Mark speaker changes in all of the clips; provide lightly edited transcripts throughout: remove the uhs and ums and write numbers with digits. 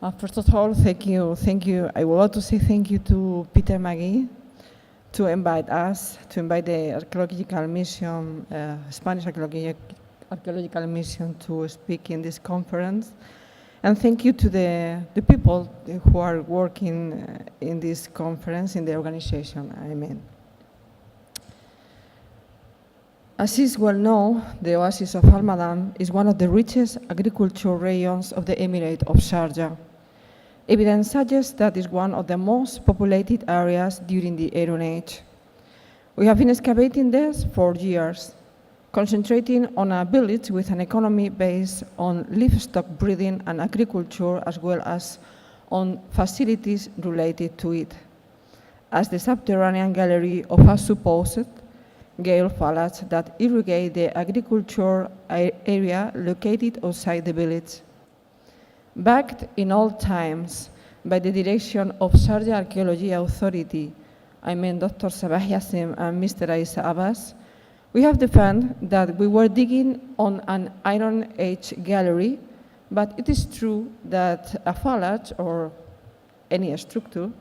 Speaker 1: First of all, thank you. I would like to say thank you to Peter McGee to invite the archaeological mission, Spanish archaeological mission to speak in this conference. And thank you to the people who are working in this conference, in the organization, I mean. As is well known, the oasis of Almadan is one of the richest agricultural regions of the Emirate of Sharjah. Evidence suggests that it's one of the most populated areas during the Iron Age. We have been excavating this for years, concentrating on a village with an economy based on livestock breeding and agriculture, as well as on facilities related to it, as the subterranean gallery of a supposed gale fallads that irrigate the agricultural area located outside the village. Backed in all times by the direction of Sharjah Archaeology Authority, I mean Dr. Sabah Yassim and Mr. Isa Abbas, we have defined that we were digging on an Iron Age gallery, but it is true that a fallage or any structure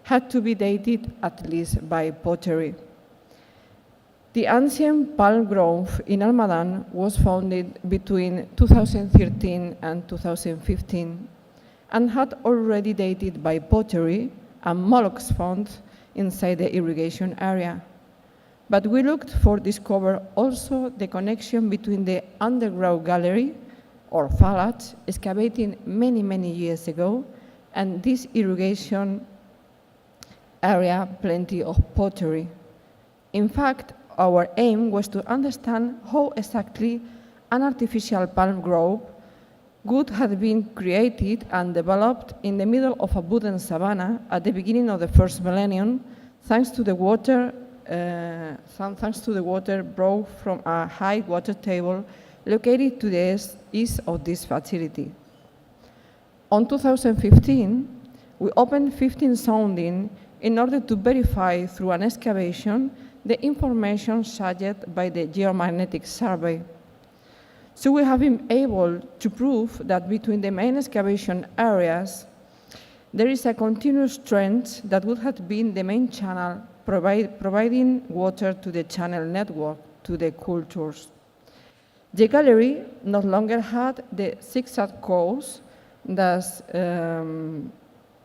Speaker 1: had to be dated at least by pottery. The ancient palm grove in Almadan was founded between 2013 and 2015 and had already dated by pottery and mollusks found inside the irrigation area. But we looked for discover also the connection between the underground gallery or fallage excavated many years ago and this irrigation area plenty of pottery. In fact, our aim was to understand how exactly an artificial palm grove would have been created and developed in the middle of a wooden savanna at the beginning of the first millennium, thanks to the water brought from a high water table located to the east of this facility. On 2015, we opened 15 sounding in order to verify through an excavation the information suggested by the geomagnetic survey. So we have been able to prove that between the main excavation areas, there is a continuous trend that would have been the main channel providing water to the channel network to the cultures. The gallery no longer had the zigzag course that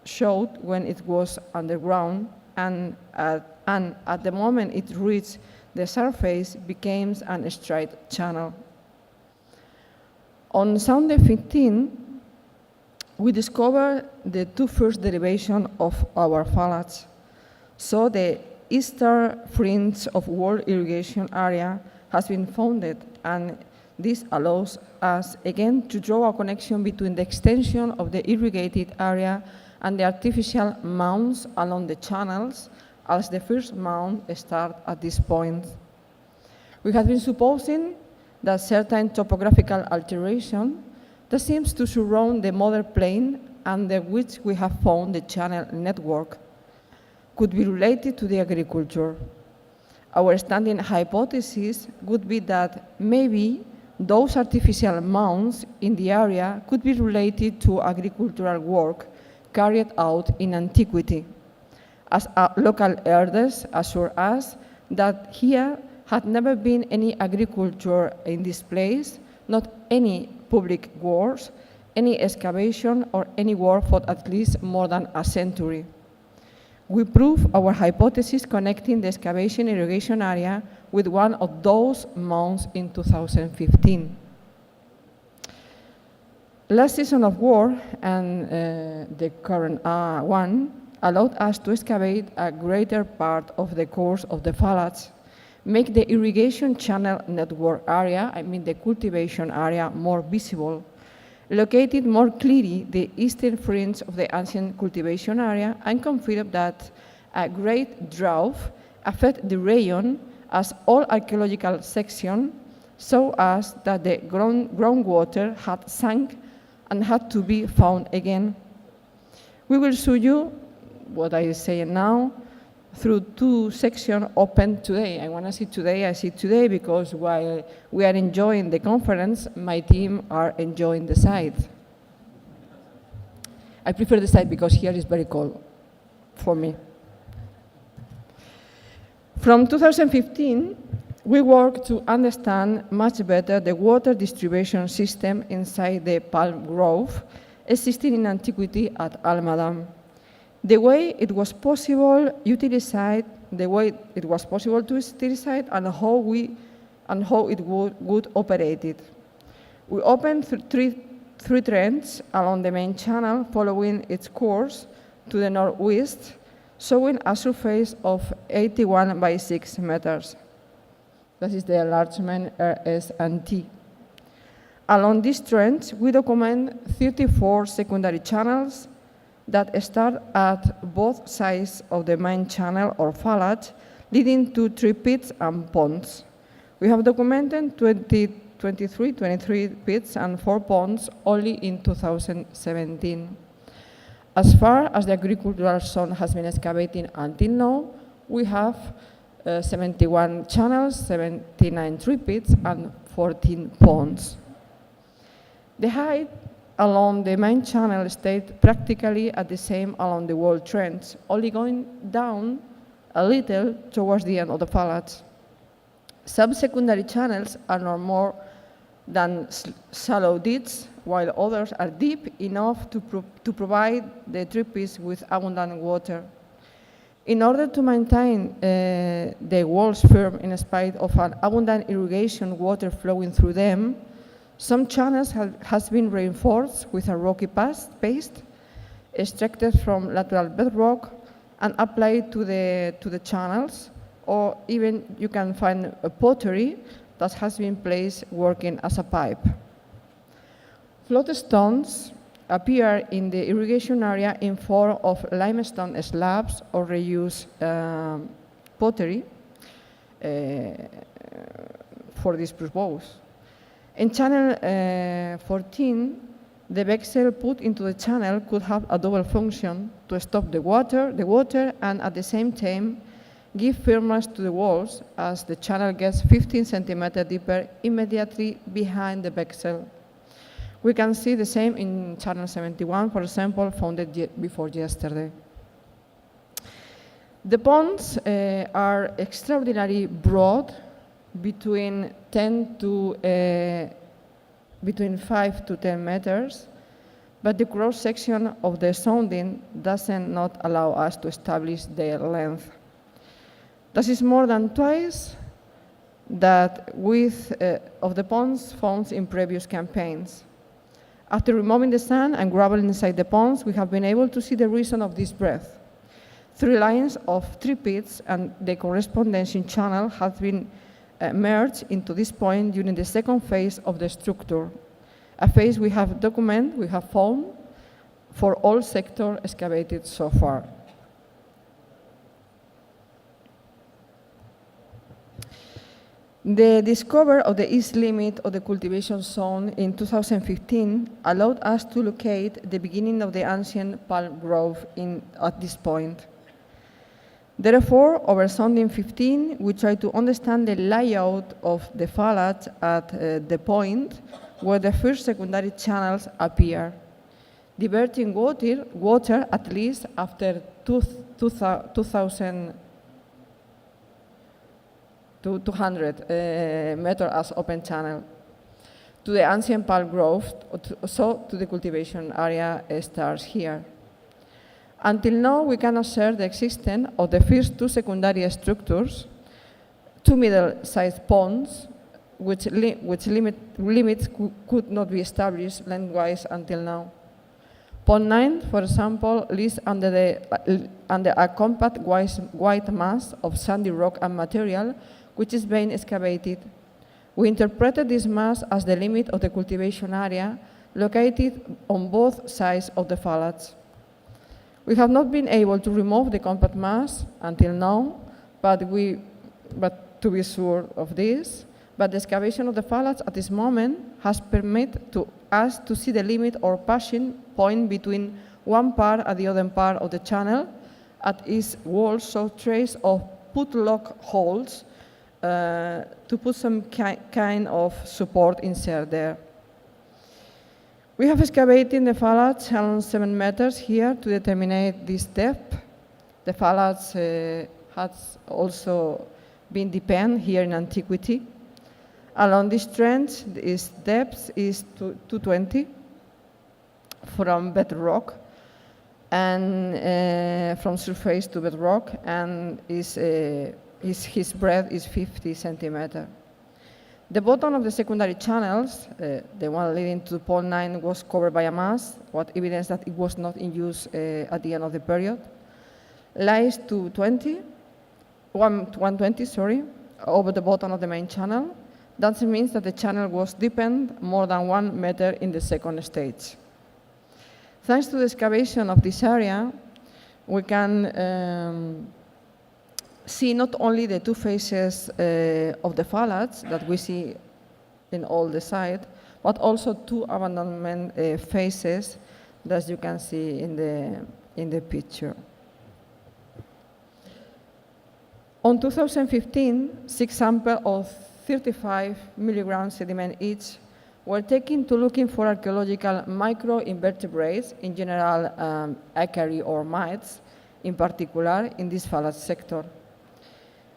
Speaker 1: showed when it was underground, and at the moment it reached the surface became a straight channel. On Sunday 15, we discovered the two first derivations of our fallage. So the eastern fringe of world irrigation area has been founded, and this allows us again to draw a connection between the extension of the irrigated area and the artificial mounds along the channels, as the first mound starts at this point. We have been supposing that certain topographical alteration that seems to surround the mother plain under which we have found the channel network could be related to the agriculture. Our standing hypothesis would be that maybe those artificial mounds in the area could be related to agricultural work carried out in antiquity, as local elders assure us that here had never been any agriculture in this place, not any public works, any excavation, or any work for at least more than a century. We prove our hypothesis connecting the excavation irrigation area with one of those mounds in 2015. Last season of work and the current one allowed us to excavate a greater part of the course of the fallage, make the irrigation channel network area, I mean the cultivation area, more visible, located more clearly the eastern fringe of the ancient cultivation area, and confirm that a great drought affected the region as all archaeological sections show us that the groundwater had sunk and had to be found again. We will show you what I say now through two sections open today. I want to see today, I see today because while we are enjoying the conference, my team are enjoying the site. I prefer the side because here is very cold for me. From 2015, we worked to understand much better the water distribution system inside the palm grove existing in antiquity at Almaden. The way it was possible to utilize it, and how it would operate it. We opened three trends along the main channel, following its course to the northwest, showing a surface of 81 by 6 meters. That is the enlargement RS and T. Along these trends, we document 34 secondary channels that start at both sides of the main channel or fallage, leading to 3 pits and ponds. We have documented 23 pits and 4 ponds only in 2017. As far as the agricultural zone has been excavated until now, we have 71 channels, 79 tree pits, and 14 ponds. The height along the main channel stayed practically at the same along the wall trends, only going down a little towards the end of the fallage. Some secondary channels are no more than shallow ditches, while others are deep enough to provide the tree pits with abundant water. In order to maintain the walls firm in spite of an abundant irrigation water flowing through them, some channels has been reinforced with a rocky paste extracted from lateral bedrock and applied to the channels, or even you can find a pottery that has been placed working as a pipe. Float stones appear in the irrigation area in form of limestone slabs or reused pottery for this purpose. In channel 14, the vessel put into the channel could have a double function to stop the water, and at the same time give firmness to the walls as the channel gets 15 centimeters deeper immediately behind the vessel. We can see the same in channel 71, for example, founded before yesterday. The ponds are extraordinarily broad, between 5 to 10 meters, but the cross section of the sounding does not allow us to establish their length. This is more than twice that width of the ponds found in previous campaigns. After removing the sand and gravel inside the ponds, we have been able to see the reason of this breadth. 3 lines of 3 pits and the corresponding channel have been merged into this point during the second phase of the structure, a phase we have found for all sectors excavated so far. The discovery of the east limit of the cultivation zone in 2015 allowed us to locate the beginning of the ancient palm grove at this point. Therefore, over sounding 15, we try to understand the layout of the fallage at the point where the first secondary channels appear, diverting water at least after 200 meters as open channel to the ancient palm grove, so to the cultivation area starts here. Until now, we can assert the existence of the first 2 secondary structures, 2 middle-sized ponds, which limits could not be established lengthwise until now. Pond 9, for example, lies under a compact white mass of sandy rock and material, which is being excavated. We interpreted this mass as the limit of the cultivation area located on both sides of the fallage. We have not been able to remove the compact mass until now, but to be sure of this, but the excavation of the fallage at this moment has permitted to us to see the limit or passing point between one part and the other part of the channel. At its walls show trace of put-lock holes to put some kind of support insert there. We have excavated the fallads around 7 meters here to determine this depth. The fallads has also been deepened here in antiquity. Along this trench, its depth is 220 from bedrock, and from surface to bedrock, and his breadth is 50 centimeters. The bottom of the secondary channels, the one leading to Pole 9, was covered by a mass, what evidence that it was not in use at the end of the period. Lies to 120, over the bottom of the main channel. That means that the channel was deepened more than 1 meter in the second stage. Thanks to the excavation of this area, we can see not only the two faces of the fallads that we see in all the site, but also two abandonment faces that you can see in the picture. On 2015, 6 samples of 35 milligrams sediment each were taken to looking for archaeological microinvertebrates, in general acari or mites, in particular in this phallus sector.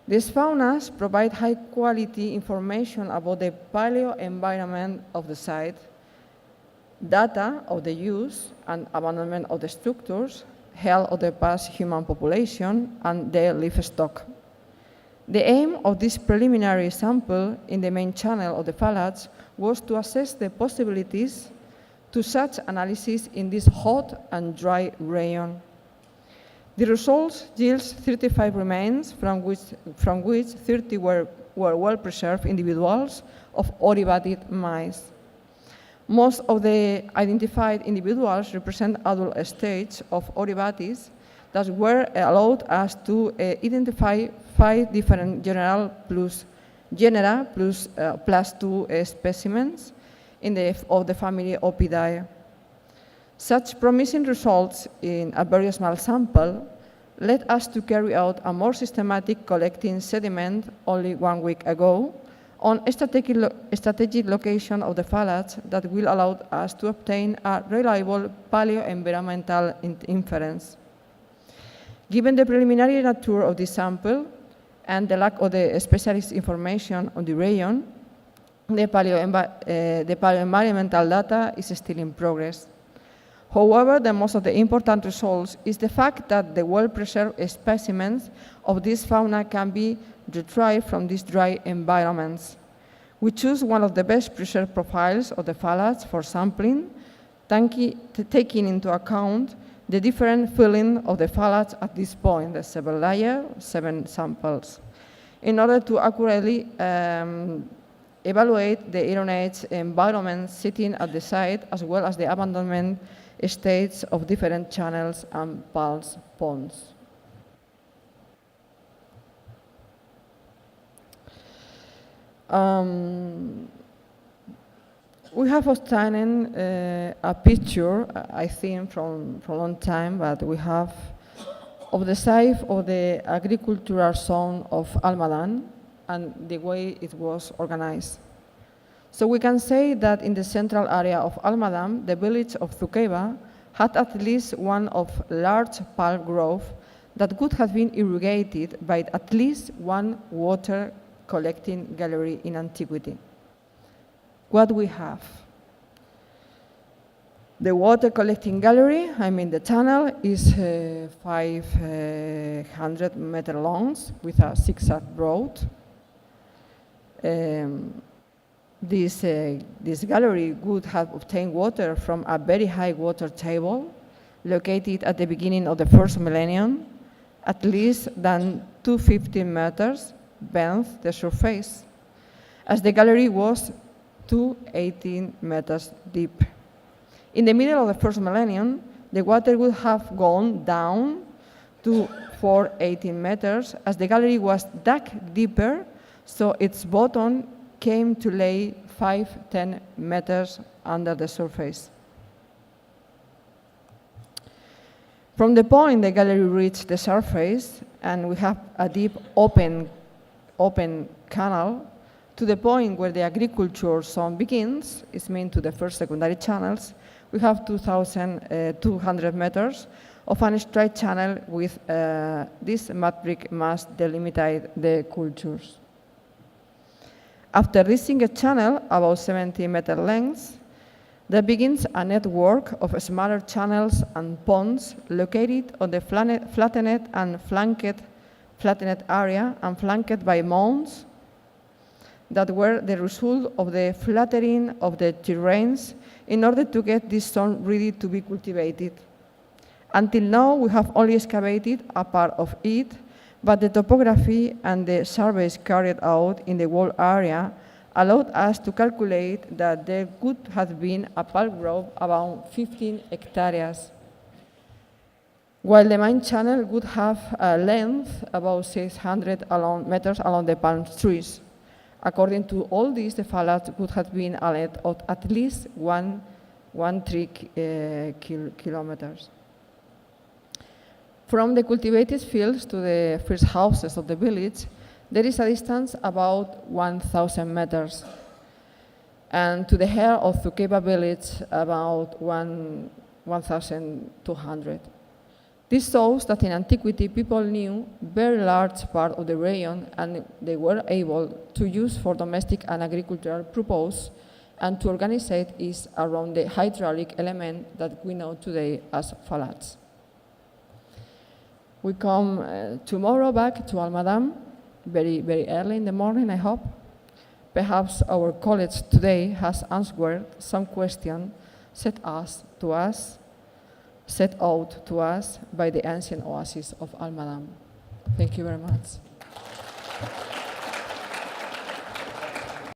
Speaker 1: These faunas provide high-quality information about the paleo-environment of the site, data of the use and abandonment of the structures, health of the past human population, and their livestock. The aim of this preliminary sample in the main channel of the fallads was to assess the possibilities to such analysis in this hot and dry region. The results yields 35 remains, from which 30 were well-preserved individuals of oribatid mice. Most of the identified individuals represent adult stage of oribates that were allowed us to identify 5 different genera plus 2 specimens of the family Opidae. Such promising results in a very small sample led us to carry out a more systematic collecting sediment only 1 week ago on a strategic location of the fallads that will allow us to obtain a reliable paleo-environmental inference. Given the preliminary nature of this sample and the lack of the specialist information on the region, the paleo-environmental data is still in progress. However, the most of the important results is the fact that the well-preserved specimens of this fauna can be retrieved from these dry environments. We choose one of the best preserved profiles of the fallads for sampling, taking into account the different filling of the fallads at this point, the 7 layers, 7 samples, in order to accurately evaluate the ironate environment sitting at the site, as well as the abandonment states of different channels and pulse ponds. We have obtained a picture, I think, from a long time, but we have of the site of the agricultural zone of Almadan and the way it was organized. So we can say that in the central area of Almadan, the village of Zuqueiba had at least one of large palm grove that could have been irrigated by at least one water collecting gallery in antiquity. What we have? The water collecting gallery, the tunnel, is 500 meters long with a zigzag road. This gallery would have obtained water from a very high water table located at the beginning of the first millennium, at least than 250 meters beneath the surface, as the gallery was 218 meters deep. In the middle of the first millennium, the water would have gone down to 418 meters, as the gallery was dug deeper, so its bottom came to lay 5-10 meters under the surface. From the point the gallery reached the surface, and we have a deep open canal, to the point where the agriculture zone begins, is meant to the first secondary channels, we have 2,200 meters of a straight channel with this mud brick mass delimited the cultures. After this single channel, about 70-meter length, there begins a network of smaller channels and ponds located on the flattened area and flanked by mounds that were the result of the flattening of the terrains in order to get this zone ready to be cultivated. Until now, we have only excavated a part of it, but the topography and the surveys carried out in the whole area allowed us to calculate that there could have been a palm grove about 15 hectares, while the main channel would have a length about 600 meters along the palm trees. According to all this, the fallates would have been a length of at least 1.3 kilometers. From the cultivated fields to the first houses of the village, there is a distance about 1,000 meters, and to the heart of Zuqueba village about 1,200. This shows that in antiquity people knew very large part of the region and they were able to use for domestic and agricultural purposes and to organize it around the hydraulic element that we know today as fallates. We come tomorrow back to Almadam, very, very early in the morning, I hope. Perhaps our college today has answered some question set out to us by the ancient oasis of Almadam. Thank you very much.